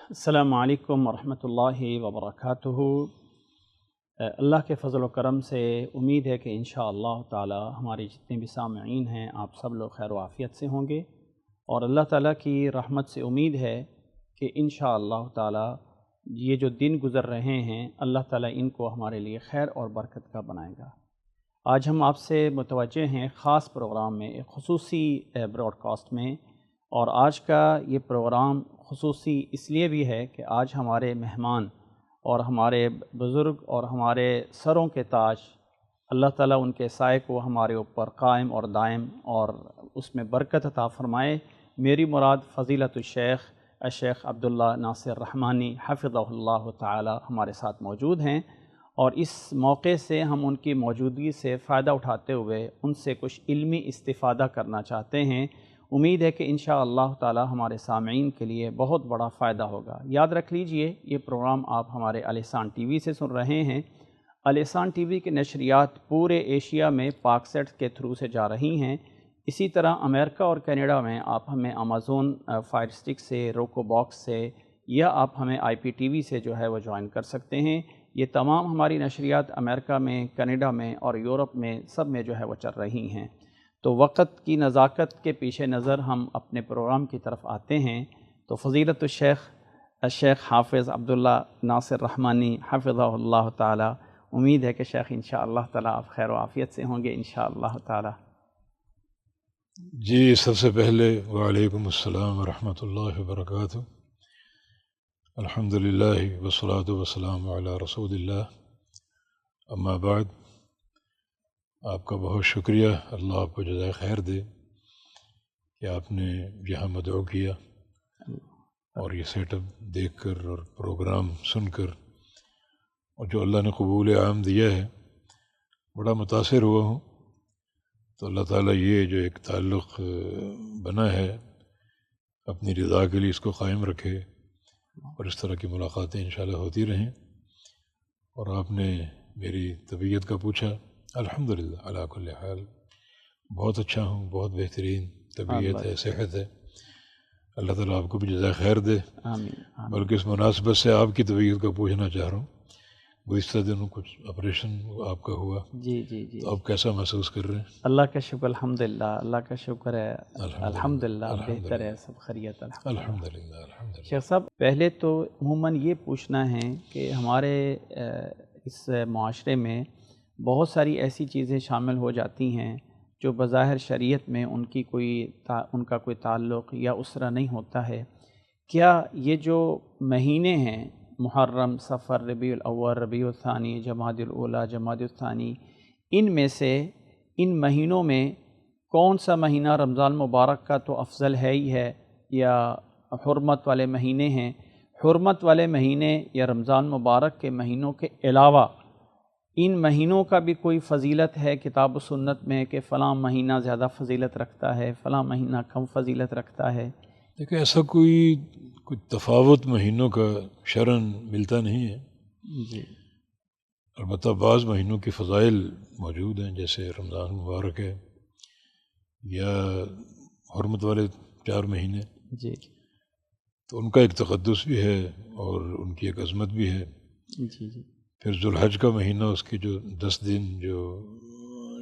السلام علیکم ورحمۃ اللہ وبرکاتہ۔ اللہ کے فضل و کرم سے امید ہے کہ انشاءاللہ تعالی ہمارے جتنے بھی سامعین ہیں آپ سب لوگ خیر و عافیت سے ہوں گے، اور اللہ تعالیٰ کی رحمت سے امید ہے کہ انشاءاللہ تعالی یہ جو دن گزر رہے ہیں اللہ تعالیٰ ان کو ہمارے لیے خیر اور برکت کا بنائے گا۔ آج ہم آپ سے متوجہ ہیں خاص پروگرام میں، ایک خصوصی براڈ کاسٹ میں، اور آج کا یہ پروگرام خصوصی اس لیے بھی ہے کہ آج ہمارے مہمان اور ہمارے بزرگ اور ہمارے سروں کے تاج اللہ تعالیٰ ان کے سائے کو ہمارے اوپر قائم اور دائم اور اس میں برکت عطا فرمائے۔ میری مراد فضیلت الشیخ عبداللہ ناصر رحمانی حفظہ اللہ تعالی ہمارے ساتھ موجود ہیں، اور اس موقع سے ہم ان کی موجودگی سے فائدہ اٹھاتے ہوئے ان سے کچھ علمی استفادہ کرنا چاہتے ہیں۔ امید ہے کہ انشاءاللہ تعالی ہمارے سامعین کے لیے بہت بڑا فائدہ ہوگا۔ یاد رکھ لیجئے یہ پروگرام آپ ہمارے الحسان ٹی وی سے سن رہے ہیں۔ الحسان ٹی وی کی نشریات پورے ایشیا میں پاکسیٹ کے تھرو سے جا رہی ہیں۔ اسی طرح امریکہ اور کینیڈا میں آپ ہمیں امازون فائر اسٹک سے، روکو باکس سے، یا آپ ہمیں آئی پی ٹی وی سے جو ہے وہ جوائن کر سکتے ہیں۔ یہ تمام ہماری نشریات امریکہ میں، کینیڈا میں اور یورپ میں سب میں جو ہے وہ چل رہی ہیں۔ تو وقت کی نزاکت کے پیش نظر ہم اپنے پروگرام کی طرف آتے ہیں۔ تو فضیلت الشیخ حافظ عبداللہ ناصر رحمانی حفظہ اللہ تعالی، امید ہے کہ شیخ انشاءاللہ تعالی آپ خیر و عافیت سے ہوں گے انشاءاللہ تعالی۔ جی، سب سے پہلے وعلیکم السلام ورحمۃ اللہ وبرکاتہ۔ الحمدللہ والصلاۃ والسلام علی رسول اللہ، اما بعد۔ آپ کا بہت شکریہ، اللہ آپ کو جزائے خیر دے کہ آپ نے یہاں مدعو کیا اور یہ سیٹ اپ دیکھ کر اور پروگرام سن کر، اور جو اللہ نے قبول عام دیا ہے، بڑا متاثر ہوا ہوں۔ تو اللہ تعالیٰ یہ جو ایک تعلق بنا ہے اپنی رضا کے لیے اس کو قائم رکھے، اور اس طرح کی ملاقاتیں انشاءاللہ ہوتی رہیں۔ اور آپ نے میری طبیعت کا پوچھا، الحمدللہ علی کل حال بہت اچھا ہوں، بہت بہترین طبیعت ہے، صحت ہے۔ اللہ تعالیٰ آپ کو بھی جزائے خیر دے۔ آمین۔ بلکہ اس مناسبت سے آپ کی طبیعت کا پوچھنا چاہ رہا ہوں، گزشتہ دنوں کچھ آپریشن آپ کا ہوا، جی تو آپ کیسا محسوس کر رہے ہیں؟ اللہ کا شکر، الحمدللہ، اللہ کا شکر ہے، الحمدللہ بہتر ہے، سب خیریت الحمدللہ۔ شیخ صاحب، پہلے تو عموماً یہ پوچھنا ہے کہ ہمارے اس معاشرے میں بہت ساری ایسی چیزیں شامل ہو جاتی ہیں جو بظاہر شریعت میں ان کا کوئی تعلق یا اسرہ نہیں ہوتا ہے۔ کیا یہ جو مہینے ہیں، محرم، صفر، ربیع الاول، ربیع الثانی، جمادی الاولیٰ، جمادی الثانی، ان میں سے ان مہینوں میں کون سا مہینہ رمضان مبارک کا تو افضل ہے ہی ہے، یا حرمت والے مہینے ہیں؟ حرمت والے مہینے یا رمضان مبارک کے مہینوں کے علاوہ ان مہینوں کا بھی کوئی فضیلت ہے کتاب و سنت میں کہ فلاں مہینہ زیادہ فضیلت رکھتا ہے، فلاں مہینہ کم فضیلت رکھتا ہے؟ دیکھیں، ایسا کوئی تفاوت مہینوں کا شرعاً ملتا نہیں ہے۔ جی، البتہ بعض مہینوں کی فضائل موجود ہیں، جیسے رمضان مبارک ہے یا حرمت والے 4 مہینے، جی تو ان کا ایک تقدس بھی ہے اور ان کی ایک عظمت بھی ہے۔ جی جی پھر ذوالحج کا مہینہ، اس کے جو 10 دن جو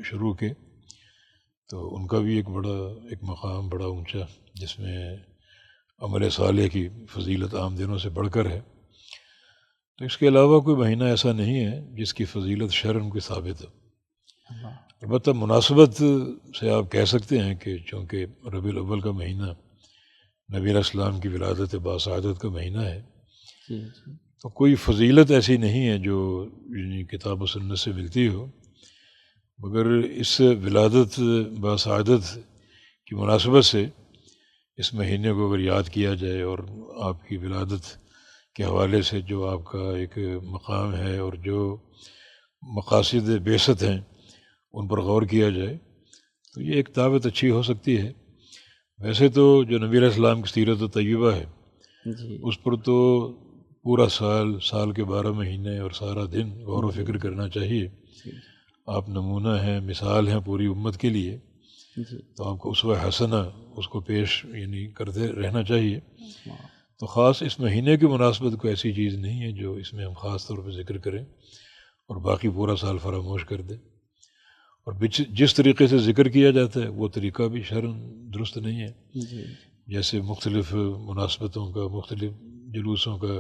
شروع کے، تو ان کا بھی ایک مقام بڑا اونچا، جس میں عمل صالح کی فضیلت عام دنوں سے بڑھ کر ہے۔ تو اس کے علاوہ کوئی مہینہ ایسا نہیں ہے جس کی فضیلت شرعاً کوئی ثابت ہے۔ البتہ مناسبت سے آپ کہہ سکتے ہیں کہ چونکہ ربیع الاول کا مہینہ نبی علیہ السلام کی ولادت باسعادت کا مہینہ ہے، تو کوئی فضیلت ایسی نہیں ہے جو کتاب و سنت سے ملتی ہو، مگر اس ولادت باسعادت کی مناسبت سے اس مہینے کو اگر یاد کیا جائے اور آپ کی ولادت کے حوالے سے جو آپ کا ایک مقام ہے اور جو مقاصد بعثت ہیں ان پر غور کیا جائے، تو یہ ایک دعوت اچھی ہو سکتی ہے۔ ویسے تو جو نبی علیہ السلام کی سیرت طیبہ ہے، اس پر تو پورا سال کے 12 مہینے اور سارا دن غور و فکر کرنا چاہیے۔ آپ نمونہ ہیں، مثال ہیں پوری امت کے لیے، تو آپ کو اسوہ حسنہ اس کو پیش کرتے رہنا چاہیے۔ تو خاص اس مہینے کی مناسبت کوئی ایسی چیز نہیں ہے جو اس میں ہم خاص طور پہ ذکر کریں اور باقی پورا سال فراموش کر دیں. اور جس طریقے سے ذکر کیا جاتا ہے وہ طریقہ بھی شرعاً درست نہیں ہے. جیسے مختلف مناسبتوں کا، مختلف جلوسوں کا،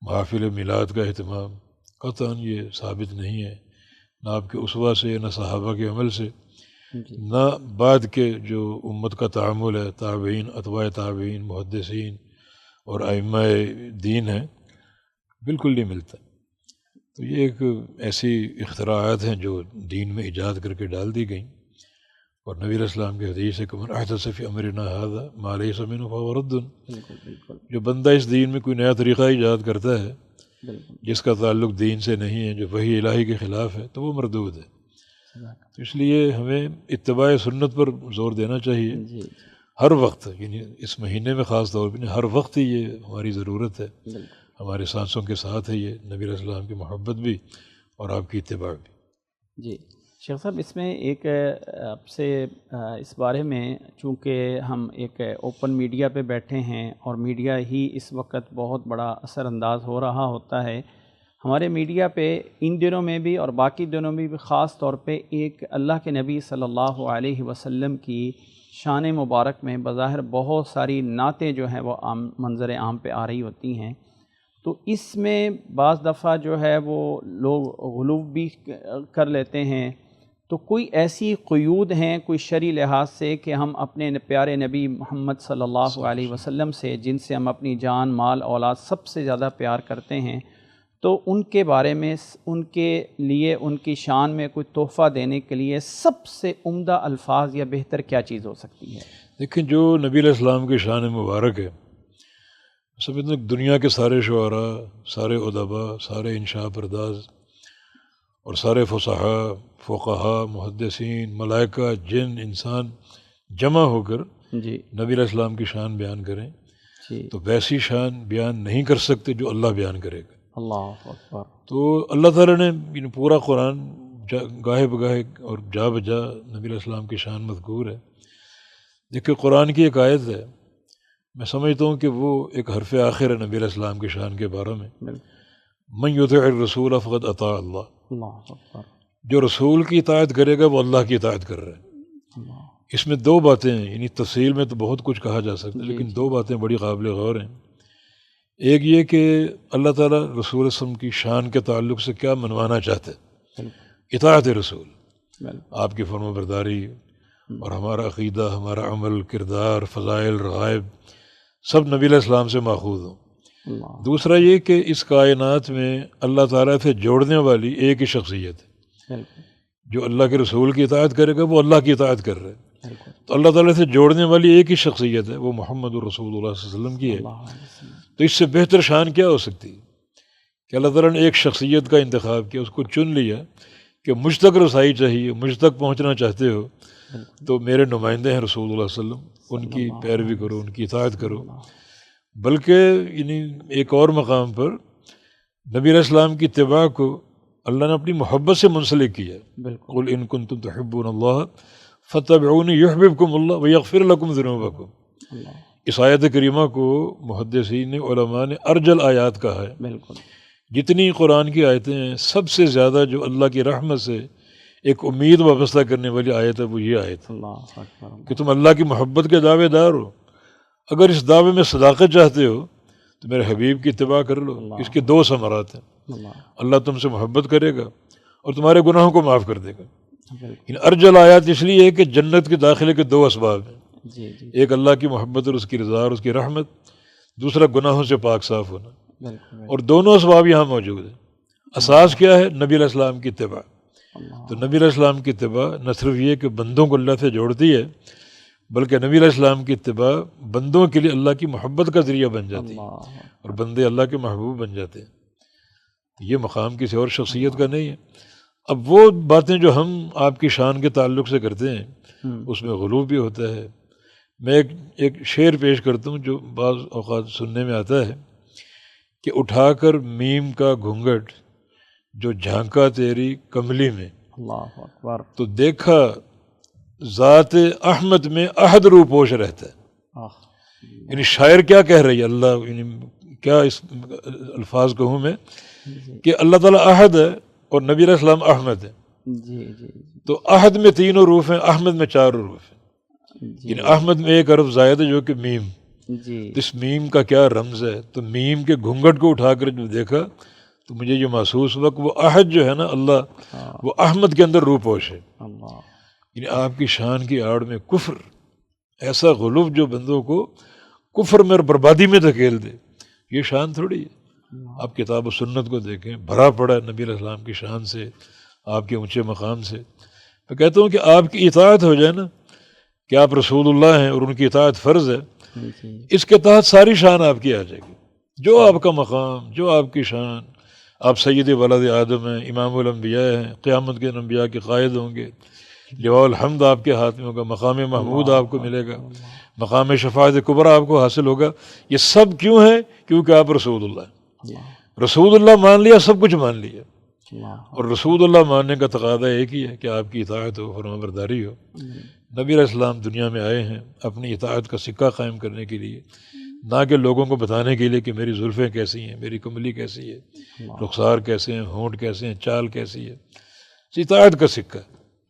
محافل میلاد کا اہتمام قطعاً یہ ثابت نہیں ہے، نہ آپ کے اسوہ سے، نہ صحابہ کے عمل سے، نہ بعد کے جو امت کا تعامل ہے، تابعین، اتباع تابعین، محدثین اور ائمہ دین ہیں، بالکل نہیں ملتا. تو یہ ایک ایسی اختراعات ہیں جو دین میں ایجاد کر کے ڈال دی گئیں. اور نبی علیہ السلام کے حدیث ہے کہ من احدث فی امرنا ھذا ما لیس منہ فہو رد. جو بندہ اس دین میں کوئی نیا طریقہ ایجاد کرتا ہے جس کا تعلق دین سے نہیں ہے، جو وحی الہی کے خلاف ہے، تو وہ مردود ہے. تو اس لیے ہمیں اتباع سنت پر زور دینا چاہیے ہر وقت، یعنی اس مہینے میں خاص طور پہ ہر وقت ہی یہ ہماری ضرورت ہے. ہمارے سانسوں کے ساتھ ہے یہ نبی علیہ السلام کی محبت بھی اور آپ کی اتباع بھی. جی شیخ صاحب، اس میں ایک آپ سے اس بارے میں، چونکہ ہم ایک اوپن میڈیا پہ بیٹھے ہیں اور میڈیا ہی اس وقت بہت بڑا اثر انداز ہو رہا ہوتا ہے، ہمارے میڈیا پہ ان دنوں میں بھی اور باقی دنوں میں بھی خاص طور پہ ایک اللہ کے نبی صلی اللہ علیہ وسلم کی شان مبارک میں بظاہر بہت ساری نعتیں جو ہیں وہ منظر عام پہ آ رہی ہوتی ہیں. تو اس میں بعض دفعہ جو ہے وہ لوگ غلو بھی کر لیتے ہیں. تو کوئی ایسی قیود ہیں کوئی شرعی لحاظ سے کہ ہم اپنے پیارے نبی محمد صلی اللہ علیہ وسلم سے، جن سے ہم اپنی جان، مال، اولاد سب سے زیادہ پیار کرتے ہیں، تو ان کے بارے میں، ان کے لیے، ان کی شان میں کوئی تحفہ دینے کے لیے سب سے عمدہ الفاظ یا بہتر کیا چیز ہو سکتی ہے؟ دیکھیں، جو نبی علیہ السلام کی شان مبارک ہے، سمجھتے ہیں دنیا کے سارے شعراء، سارے ادباء، سارے انشاء پرداز اور سارے فقہاء، محدثین، ملائکہ، جن، انسان جمع ہو کر نبی علیہ السلام کی شان بیان کریں تو ویسی شان بیان نہیں کر سکتے جو اللہ بیان کرے گا. اللہ اکبر. تو اللہ تعالیٰ نے پورا قرآن گاہے بگاہے اور جا بجا نبی علیہ السلام کی شان مذکور ہے. دیکھیں، قرآن کی ایک آیت ہے، میں سمجھتا ہوں کہ وہ ایک حرف آخر ہے نبی علیہ السلام کی شان کے بارے میں، من یطع الرسول فقد اطاع اللہ. اللہ اکبر. جو رسول کی اطاعت کرے گا وہ اللہ کی اطاعت کر رہا ہے. اس میں دو باتیں ہیں، یعنی تفصیل میں تو بہت کچھ کہا جا سکتا ہے، لیکن دو باتیں بڑی قابل غور ہیں. ایک یہ کہ اللہ تعالیٰ رسول صلی اللہ علیہ وسلم کی شان کے تعلق سے کیا منوانا چاہتے ہیں، اطاعت رسول، آپ کی فرما برداری، اور ہمارا عقیدہ، ہمارا عمل، کردار، فضائل، رغائب سب نبی علیہ السلام سے ماخوذ ہوں. دوسرا یہ کہ اس کائنات میں اللہ تعالیٰ سے جوڑنے والی ایک ہی شخصیت ہے. جو اللہ کے رسول کی اطاعت کرے گا وہ اللہ کی اطاعت کر رہا ہے. تو اللہ تعالیٰ سے جوڑنے والی ایک ہی شخصیت ہے، وہ محمد الرسول اللہ صلی اللہ علیہ وسلم کی ہے. تو اس سے بہتر شان کیا ہو سکتی ہے کہ اللہ تعالیٰ نے ایک شخصیت کا انتخاب کیا، اس کو چن لیا کہ مجھ تک رسائی چاہیے، مجھ تک پہنچنا چاہتے ہو تو میرے نمائندے ہیں رسول اللہ صلی اللہ علیہ وسلم، ان کی پیروی کرو، ان کی اطاعت کرو. بلکہ یعنی ایک اور مقام پر نبی علیہ السلام کی اتباع کو اللہ نے اپنی محبت سے منسلک کیا. قل ان کنتم تحبون اللہ فاتبعونی یحببکم اللہ ویغفر لکم ذنوبکم. اس آیت کریمہ کو محدثین علماء نے ارجل آیات کہا ہے. جتنی قرآن کی آیتیں ہیں سب سے زیادہ جو اللہ کی رحمت سے ایک امید وابستہ کرنے والی آیت ہے وہ یہ آیت کہ تم اللہ کی محبت کے دعوے دار ہو، اگر اس دعوے میں صداقت چاہتے ہو تو میرے حبیب کی اتباع کر لو. اس کے دو ثمرات ہیں، اللہ تم سے محبت کرے گا اور تمہارے گناہوں کو معاف کر دے گا. ارجل آیات اس لیے ہے کہ جنت کے داخلے کے دو اسباب ہیں، ایک اللہ کی محبت اور اس کی رضا اور اس کی رحمت، دوسرا گناہوں سے پاک صاف ہونا. اور دونوں اسباب یہاں موجود ہیں. اساس کیا ہے؟ نبی علیہ السلام کی اتباع. تو نبی علیہ السلام کی اتباع نہ صرف یہ کہ بندوں کو اللہ سے جوڑتی ہے، بلکہ نبی علیہ السلام کی اتباع بندوں کے لیے اللہ کی محبت کا ذریعہ بن جاتی ہے اور بندے اللہ کے محبوب بن جاتے ہیں. یہ مقام کسی اور شخصیت کا نہیں ہے. اب وہ باتیں جو ہم آپ کی شان کے تعلق سے کرتے ہیں اس میں غلو بھی ہوتا ہے. میں ایک شعر پیش کرتا ہوں جو بعض اوقات سننے میں آتا ہے کہ اٹھا کر میم کا گھونگھٹ جو جھانکا تیری کملی میں، اللہ اکبر، تو دیکھا ذات احمد میں احد رو پوش رہتا ہے. یعنی شاعر کیا کہہ رہی ہے اللہ، یعنی کیا اس الفاظ کہوں میں کہ اللہ تعالیٰ احد ہے اور نبی علیہ السلام احمد ہے. جی جی تو احد میں 3 حروف ہیں، احمد میں 4 حروف ہیں. یعنی احمد میں 1 حرف زائد ہے جو کہ میم. جی اس میم کا کیا رمز ہے؟ تو میم کے گھونگھٹ کو اٹھا کر جو دیکھا تو مجھے یہ محسوس ہوا کہ وہ احد جو ہے نا اللہ، وہ احمد کے اندر روح پوش ہے. اللہ. یعنی آپ کی شان کی آڑ میں کفر، ایسا غلوف جو بندوں کو کفر میں اور بربادی میں دھکیل دے، یہ شان تھوڑی ہے. آپ کتاب و سنت کو دیکھیں، بھرا پڑا ہے نبی علیہ السلام کی شان سے، آپ کے اونچے مقام سے. میں کہتا ہوں کہ آپ کی اطاعت ہو جائے نا کہ آپ رسول اللہ ہیں اور ان کی اطاعت فرض ہے، اس کے تحت ساری شان آپ کی آ جائے گی. جو آپ کا مقام، جو آپ کی شان، آپ سید ولد آدم ہیں، امام الانبیاء ہیں، قیامت کے انبیاء کے قائد ہوں گے، لواء الحمد آپ کے ہاتھ میں ہوگا، مقام محمود آپ کو ملے گا، مقام شفاعت کبریٰ آپ کو حاصل ہوگا. یہ سب کیوں ہے؟ کیونکہ آپ رسول اللہ ہیں. رسول اللہ مان لیا، سب کچھ مان لیا. اور رسول اللہ ماننے کا تقاضا ایک ہی ہے کہ آپ کی اطاعت ہو، فرمانبرداری ہو. نبی علیہ السلام دنیا میں آئے ہیں اپنی اطاعت کا سکہ قائم کرنے کے لیے، نہ کہ لوگوں کو بتانے کے لیے کہ میری زلفیں کیسی ہیں، میری کملی کیسی ہے، رخسار کیسے ہیں، ہونٹ کیسے ہیں، چال کیسی ہے. اطاعت کا سکہ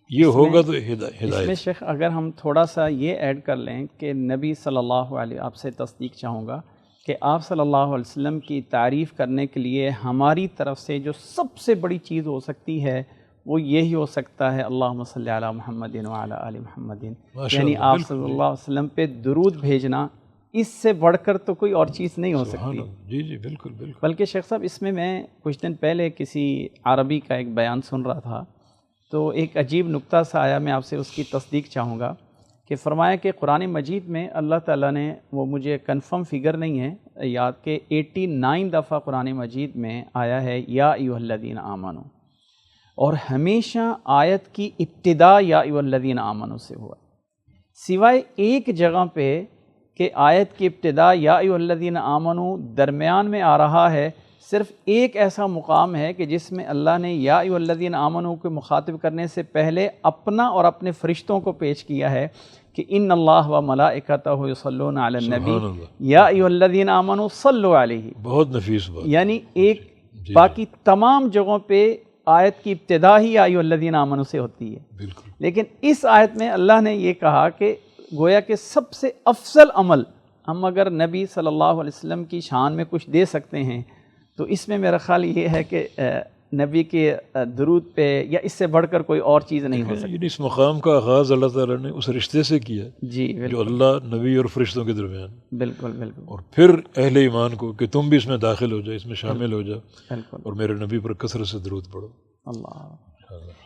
یہ ہوگا تو ہدایت. اس میں شیخ اگر ہم تھوڑا سا یہ ایڈ کر لیں کہ نبی صلی اللہ علیہ، آپ سے تصدیق چاہوں گا کہ آپ صلی اللہ علیہ وسلم کی تعریف کرنے کے لیے ہماری طرف سے جو سب سے بڑی چیز ہو سکتی ہے وہ یہی ہو سکتا ہے اللہم صلی علی محمد وعلی آل محمد. یعنی آپ صلی اللہ علیہ وسلم پہ درود بھیجنا، اس سے بڑھ کر تو کوئی اور چیز نہیں ہو سکتی. جی جی بالکل بالکل. بلکہ شیخ صاحب اس میں کچھ دن پہلے کسی عربی کا ایک بیان سن رہا تھا تو ایک عجیب نکتہ سا آیا، میں آپ سے اس کی تصدیق چاہوں گا کہ فرمایا کہ قرآن مجید میں اللہ تعالیٰ نے، وہ مجھے کنفرم فگر نہیں ہے یاد، کہ 89 دفعہ قرآن مجید میں آیا ہے یا ایھا الذین آمنو، اور ہمیشہ آیت کی ابتدا یا ایھا الذین آمنو سے ہوا، سوائے ایک جگہ پہ کہ آیت کی ابتدا یا ایھا الذین آمنو درمیان میں آ رہا ہے. صرف ایک ایسا مقام ہے کہ جس میں اللہ نے یا ایھا الذین آمنو کو مخاطب کرنے سے پہلے اپنا اور اپنے فرشتوں کو پیش کیا ہے کہ ان اللہ و ملائکتہ یصلون علی النبی یا ایھا الذین آمنو صلوا علیہ. بہت نفیس بات. یعنی ایک باقی تمام جگہوں پہ آیت کی ابتدا ہی یا ایھا الذین آمنو سے ہوتی ہے. بالکل. لیکن اس آیت میں اللہ نے یہ کہا کہ گویا کہ سب سے افضل عمل ہم اگر نبی صلی اللہ علیہ وسلم کی شان میں کچھ دے سکتے ہیں تو اس میں میرا خیال یہ ہے کہ نبی کے درود پہ یا اس سے بڑھ کر کوئی اور چیز نہیں ہو سکتی. اس مقام کا آغاز اللہ تعالیٰ نے اس رشتے سے کیا جی جو اللہ نبی اور فرشتوں کے درمیان. بالکل بالکل. اور پھر اہل ایمان کو کہ تم بھی اس میں داخل ہو جاؤ، اس میں شامل ہو جاؤ، بالکل، اور میرے نبی پر کثرت سے درود پڑھو. اللہ.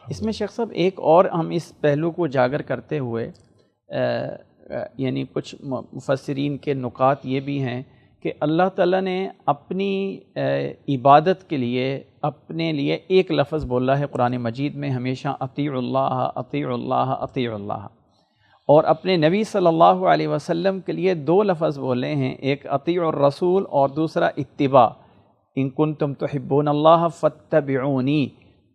اس میں شیخ صاحب ایک اور ہم اس پہلو کو اجاگر کرتے ہوئے یعنی کچھ مفسرین کے نکات یہ بھی ہیں کہ اللہ تعالیٰ نے اپنی عبادت کے لیے اپنے لیے ایک لفظ بولا ہے قرآن مجید میں ہمیشہ، اطیعوا اللہ اطیعوا اللہ اطیعوا اللہ، اور اپنے نبی صلی اللہ علیہ وسلم کے لیے 2 لفظ بولے ہیں، ایک اطیعوا الرسول اور دوسرا اتباع، ان کنتم تحبون اللہ فاتبعونی.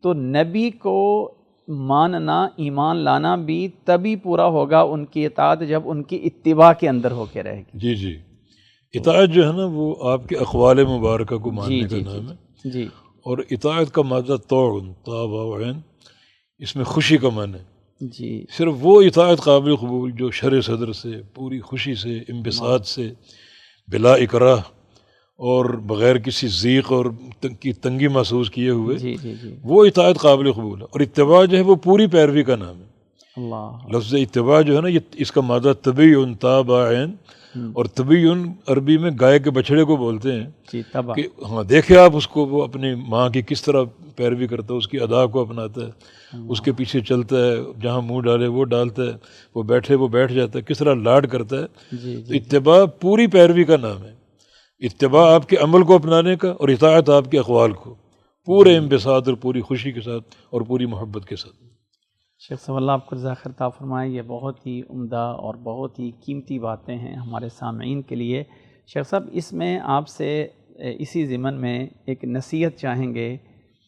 تو نبی کو ماننا، ایمان لانا بھی تبھی پورا ہوگا ان کی اطاعت جب ان کی اتباع کے اندر ہو کے رہے گی. جی جی. اطاعت جو ہے نا وہ آپ کے اقوال مبارکہ کو ماننے کا نام ہے. جی. اور اطاعت کا مادہ طوعن، طا و عین، اس میں خوشی کا معنی ہے. جی. صرف وہ اطاعت قابل قبول جو شرع صدر سے، پوری خوشی سے، انبساط سے، بلا اکراہ اور بغیر کسی ضیق اور کی تنگی محسوس کیے ہوئے، جی جی جی وہ اطاعت قابل قبول ہے. اور اتباع جو ہے وہ پوری پیروی کا نام ہے. اللہ. لفظ اتباع جو ہے نا، یہ اس کا مادہ طبیعن، تا با عین، اور طبیعن عربی میں گائے کے بچھڑے کو بولتے ہیں. جی طبع. کہ ہاں دیکھیں آپ اس کو، وہ اپنی ماں کی کس طرح پیروی کرتا ہے، اس کی ادا کو اپناتا ہے، اس کے پیچھے چلتا ہے، جہاں منہ ڈالے وہ ڈالتا ہے، وہ بیٹھے وہ بیٹھ جاتا ہے، کس طرح لاڈ کرتا ہے. جی تو اتباع پوری پیروی کا نام ہے. اتباع آپ کے عمل کو اپنانے کا، اور اطاعت آپ کے اقوال کو پورے انبساط اور پوری خوشی کے ساتھ اور پوری محبت کے ساتھ. شیخ صاحب اللہ آپ کو جزاک خیر عطا فرمائے. یہ بہت ہی عمدہ اور بہت ہی قیمتی باتیں ہیں ہمارے سامعین کے لیے. شیخ صاحب اس میں آپ سے اسی ضمن میں ایک نصیحت چاہیں گے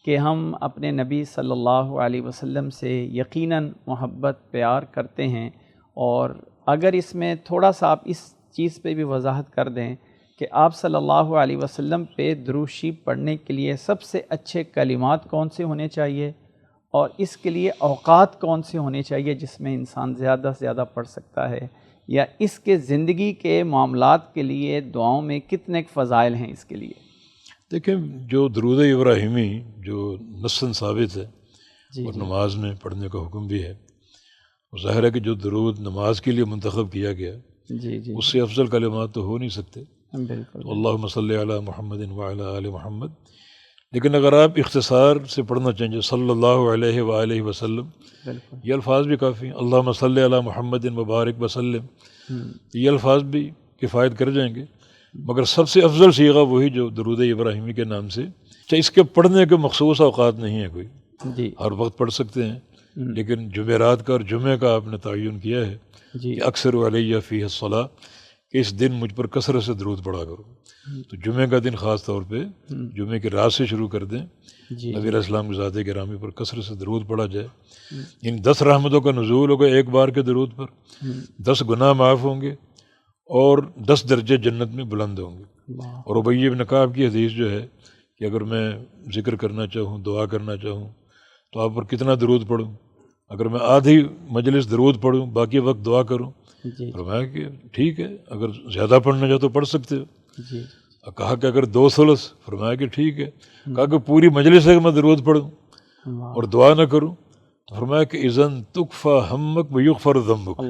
کہ ہم اپنے نبی صلی اللہ علیہ وسلم سے یقیناً محبت پیار کرتے ہیں، اور اگر اس میں تھوڑا سا آپ اس چیز پہ بھی وضاحت کر دیں کہ آپ صلی اللہ علیہ وسلم پہ درود شریف پڑھنے کے لیے سب سے اچھے کلمات کون سے ہونے چاہیے اور اس کے لیے اوقات کون سے ہونے چاہیے جس میں انسان زیادہ سے زیادہ پڑھ سکتا ہے، یا اس کے زندگی کے معاملات کے لیے دعاؤں میں کتنے فضائل ہیں اس کے لیے؟ دیکھیں، جو درود ابراہیمی جو نصاً ثابت ہے اور نماز میں پڑھنے کا حکم بھی ہے، ظاہر ہے کہ جو درود نماز کے لیے منتخب کیا گیا اس سے افضل کلمات تو ہو نہیں سکتے، بالکل، اللہم صلی علی محمد وعلی آل محمد۔ لیکن اگر آپ اختصار سے پڑھنا چاہیں جو صلی اللہ علیہ وآلہ وسلم، یہ الفاظ بھی کافی ہیں، اللہم صلی علی محمد وبارک وسلم، یہ الفاظ بھی کفایت کر جائیں گے، مگر سب سے افضل صیغہ وہی جو درود ابراہیمی کے نام سے، اس کے پڑھنے کے مخصوص اوقات نہیں ہے کوئی، ہر وقت پڑھ سکتے ہیں، لیکن جمعرات کا اور جمعہ کا آپ نے تعین کیا ہے کہ اکثر علیہ فیہ الصلاۃ، کہ اس دن مجھ پر کثرت سے درود پڑھا کرو، تو جمعہ کا دن خاص طور پہ جمعہ کی رات سے شروع کر دیں، نبی علیہ السلام کی ذات گرامی پر کثرت سے درود پڑھا جائے، ان 10 رحمتوں کا نزول ہوگا ایک بار کے درود پر، 10 گناہ معاف ہوں گے اور 10 درجے جنت میں بلند ہوں گے۔ اور ابی بن کعب کی حدیث جو ہے کہ اگر میں ذکر کرنا چاہوں، دعا کرنا چاہوں تو آپ پر کتنا درود پڑھوں؟ اگر میں آدھی مجلس درود پڑھوں باقی وقت دعا کروں، فرمایا کہ ٹھیک ہے، اگر زیادہ پڑھنا چاہو تو پڑھ سکتے ہو۔ کہا کہ اگر 2 ثلث، فرمایا کہ ٹھیک ہے۔ کہا کہ پوری مجلس ہے کہ میں درود پڑھوں اور دعا نہ کروں، تو فرمایا کہ اذن تکفی ہمک ویغفر ذنبک،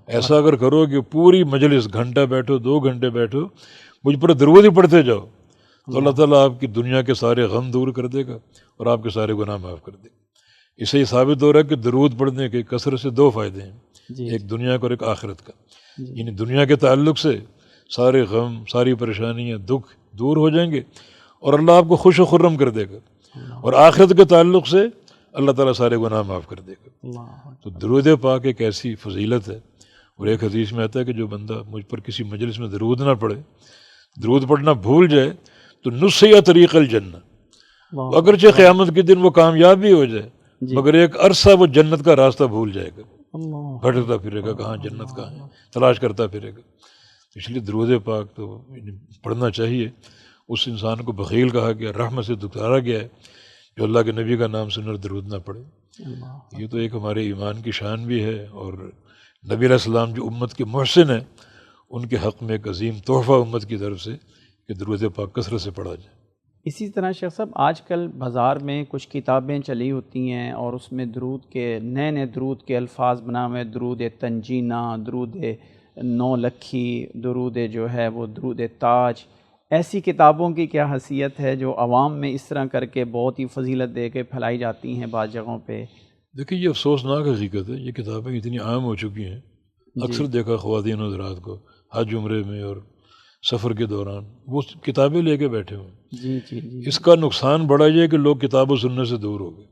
ایسا اگر کرو کہ پوری مجلس گھنٹہ بیٹھو 2 گھنٹے بیٹھو مجھ پر درود ہی پڑھتے جاؤ، تو اللہ تعالیٰ آپ کی دنیا کے سارے غم دور کر دے گا اور آپ کے سارے گناہ معاف کر دے گا۔ اس سے یہ ثابت ہو رہا ہے کہ درود پڑھنے کے کثرت سے 2 فائدے ہیں، ایک دنیا کا اور ایک آخرت کا، یعنی دنیا کے تعلق سے سارے غم، ساری پریشانیاں، دکھ دور ہو جائیں گے اور اللہ آپ کو خوش و خرم کر دے گا، اور آخرت کے تعلق سے اللہ تعالیٰ سارے گناہ معاف کر دے گا۔ تو درود پاک ایک ایسی فضیلت ہے، اور ایک حدیث میں آتا ہے کہ جو بندہ مجھ پر کسی مجلس میں درود نہ پڑھے، درود پڑھنا بھول جائے تو نسیا طریق الجنہ، اگرچہ قیامت کے دن وہ کامیاب بھی ہو جائے مگر ایک عرصہ وہ جنت کا راستہ بھول جائے گا، بھٹکتا پھرے گا کہاں جنت کہاں ہے، تلاش کرتا پھرے گا۔ اس لیے درود پاک تو پڑھنا چاہیے۔ اس انسان کو بخیل کہا گیا، رحمت سے دکھارا گیا ہے جو اللہ کے نبی کا نام سن کر درود نہ پڑھے۔ یہ تو ایک ہمارے ایمان کی شان بھی ہے، اور نبی علیہ السلام جو امت کے محسن ہیں ان کے حق میں ایک عظیم تحفہ امت کی طرف سے کہ درود پاک کثرت سے پڑھا جائے۔ اسی طرح شیخ صاحب آج کل بازار میں کچھ کتابیں چلی ہوتی ہیں اور اس میں درود کے نئے نئے درود کے الفاظ بنا ہوئے، درود تنجینہ، درود 9 لکھی، درود جو ہے وہ درود تاج، ایسی کتابوں کی کیا حیثیت ہے جو عوام میں اس طرح کر کے بہت ہی فضیلت دے کے پھیلائی جاتی ہیں بعض جگہوں پہ؟ دیکھیے یہ افسوسناک حقیقت ہے، یہ کتابیں اتنی عام ہو چکی ہیں، اکثر دیکھا خواتین و حضرات کو حج عمرے میں اور سفر کے دوران وہ کتابیں لے کے بیٹھے ہوئے۔ اس کا نقصان بڑا یہ ہے کہ لوگ کتاب و سنت سے دور ہو گئے،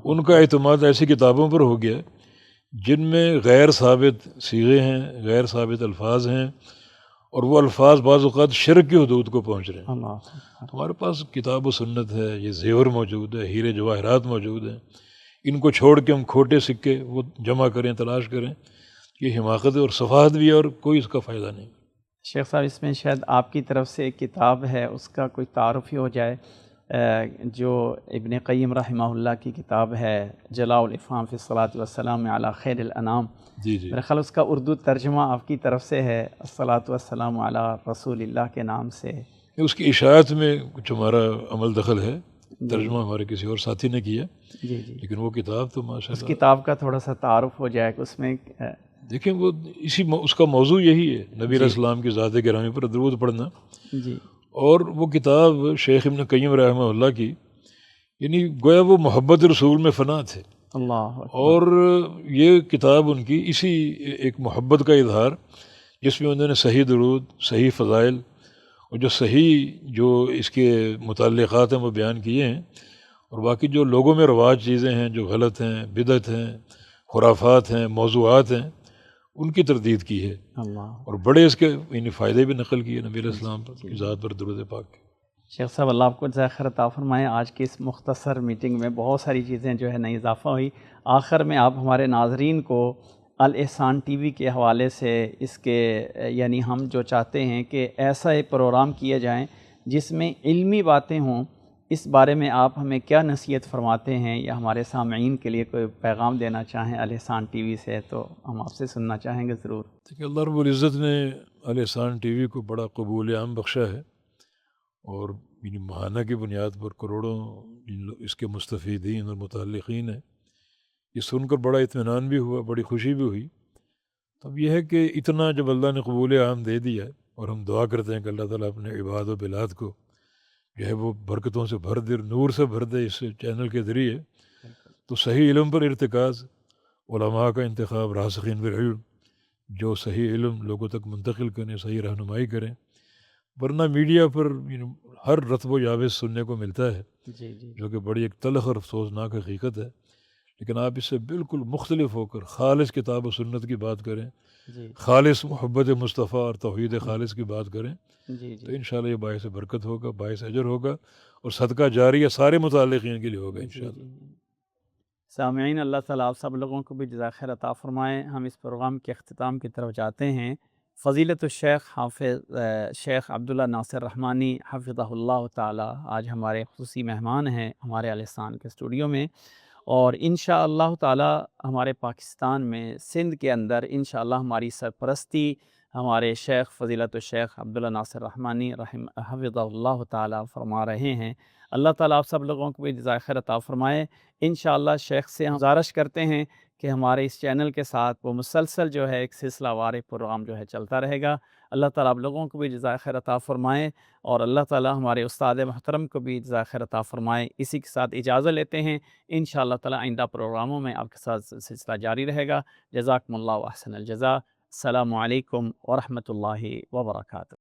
ان کا اعتماد ایسی کتابوں پر ہو گیا جن میں غیر ثابت صیغے ہیں، غیر ثابت الفاظ ہیں، اور وہ الفاظ بعض اوقات شرک کی حدود کو پہنچ رہے ہیں۔ ہمارے پاس کتاب و سنت ہے، یہ زیور موجود ہے، ہیرے جواہرات موجود ہیں، ان کو چھوڑ کے ہم کھوٹے سکے وہ جمع کریں، تلاش کریں، یہ حماقت اور سفاہت بھی ہے اور کوئی اس کا فائدہ نہیں۔ شیخ صاحب اس میں شاید آپ کی طرف سے ایک کتاب ہے، اس کا کوئی تعارف ہی ہو جائے، جو ابن قیم رحمہ اللہ کی کتاب ہے جلاء الافہام فی الصلاۃ والسلام علی خیر الانام۔ میرا خیال اس کا اردو ترجمہ آپ کی طرف سے ہے، الصلاۃ والسلام علی رسول اللہ کے نام سے۔ اس کی اشاعت میں کچھ ہمارا عمل دخل ہے، ترجمہ ہمارے کسی اور ساتھی نے کیا، لیکن وہ کتاب تو ماشاء اللہ، اس کتاب کا تھوڑا سا تعارف ہو جائے کہ اس میں دیکھیں وہ اس کا موضوع یہی ہے، نبی علیہ السلام کی ذات گرامی پر درود پڑھنا، اور وہ کتاب شیخ ابن قیم رحمہ اللہ کی، یعنی گویا وہ محبت رسول میں فنا تھے، اور یہ کتاب ان کی اسی ایک محبت کا اظہار، جس میں انہوں نے صحیح درود، صحیح فضائل اور جو اس کے متعلقات ہیں وہ بیان کیے ہیں، اور باقی جو لوگوں میں رواج چیزیں ہیں جو غلط ہیں، بدعت ہیں، خرافات ہیں، موضوعات ہیں، ان کی تردید کی ہے، اور بڑے اس کے یعنی فائدے بھی نقل کیے نبی علیہ السلام کی ذات پر درود پاک کے۔ شیخ صاحب اللہ آپ کو جزائے خیر عطا فرمائے۔ آج کی اس مختصر میٹنگ میں بہت ساری چیزیں جو ہے نئی اضافہ ہوئی۔ آخر میں آپ ہمارے ناظرین کو الاحسان ٹی وی کے حوالے سے اس کے یعنی ہم جو چاہتے ہیں کہ ایسا ایک پروگرام کیے جائیں جس میں علمی باتیں ہوں، اس بارے میں آپ ہمیں کیا نصیحت فرماتے ہیں یا ہمارے سامعین کے لیے کوئی پیغام دینا چاہیں الاحسان ٹی وی سے، تو ہم آپ سے سننا چاہیں گے ضرور۔ دیکھیے اللہ رب العزت نے الاحسان ٹی وی کو بڑا قبول عام بخشا ہے، اور یعنی ماہانہ کی بنیاد پر کروڑوں اس کے مستفیدین اور متعلقین ہیں۔ یہ سن کر بڑا اطمینان بھی ہوا، بڑی خوشی بھی ہوئی۔ تب یہ ہے کہ اتنا جب اللہ نے قبول عام دے دیا، اور ہم دعا کرتے ہیں کہ اللہ تعالیٰ اپنے عباد و بلاد کو جو ہے وہ برکتوں سے بھر دے، نور سے بھر دے اس چینل کے ذریعے، تو صحیح علم پر ارتکاز، علماء کا انتخاب، راسخین فی العلم، جو صحیح علم لوگوں تک منتقل کریں، صحیح رہنمائی کریں۔ ورنہ میڈیا پر ہر رتب و یابس سننے کو ملتا ہے، جو کہ بڑی ایک تلخ اور افسوسناک حقیقت ہے، لیکن آپ اس سے بالکل مختلف ہو کر خالص کتاب و سنت کی بات کریں، خالص محبت مصطفیٰ اور توحید خالص کی بات کریں، تو انشاءاللہ یہ باعث برکت ہوگا، باعث اجر ہوگا، اور صدقہ جاریہ سارے متعلقین کے لیے ہوگا انشاءاللہ۔ سامعین، اللہ تعالیٰ آپ سب لوگوں کو بھی جزائے خیر عطا فرمائیں۔ ہم اس پروگرام کے اختتام کی طرف جاتے ہیں۔ فضیلت الشیخ حافظ شیخ عبداللہ ناصر رحمانی حفظہ اللہ تعالیٰ آج ہمارے خصوصی مہمان ہیں ہمارے الاحسان کے اسٹوڈیو میں، اور انشاءاللہ تعالیٰ ہمارے پاکستان میں سندھ کے اندر انشاءاللہ ہماری سرپرستی ہمارے شیخ فضیلت الشیخ عبداللہ ناصر رحمانی حفظہ اللہ تعالیٰ فرما رہے ہیں۔ اللہ تعالیٰ آپ سب لوگوں کو بھی جزائے خیر عطا فرمائے۔ انشاءاللہ شیخ سے ہم گزارش کرتے ہیں کہ ہمارے اس چینل کے ساتھ وہ مسلسل جو ہے ایک سلسلہ وار پروگرام جو ہے چلتا رہے گا۔ اللہ تعالیٰ آپ لوگوں کو بھی جزائے خیر عطا فرمائے، اور اللہ تعالیٰ ہمارے استاد محترم کو بھی جزائے خیر عطا فرمائے۔ اسی کے ساتھ اجازت لیتے ہیں، انشاءاللہ تعالیٰ آئندہ پروگراموں میں آپ کے ساتھ سلسلہ جاری رہے گا۔ جزاکم اللہ و احسن الجزاء۔ السلام علیکم ورحمۃ اللہ وبرکاتہ۔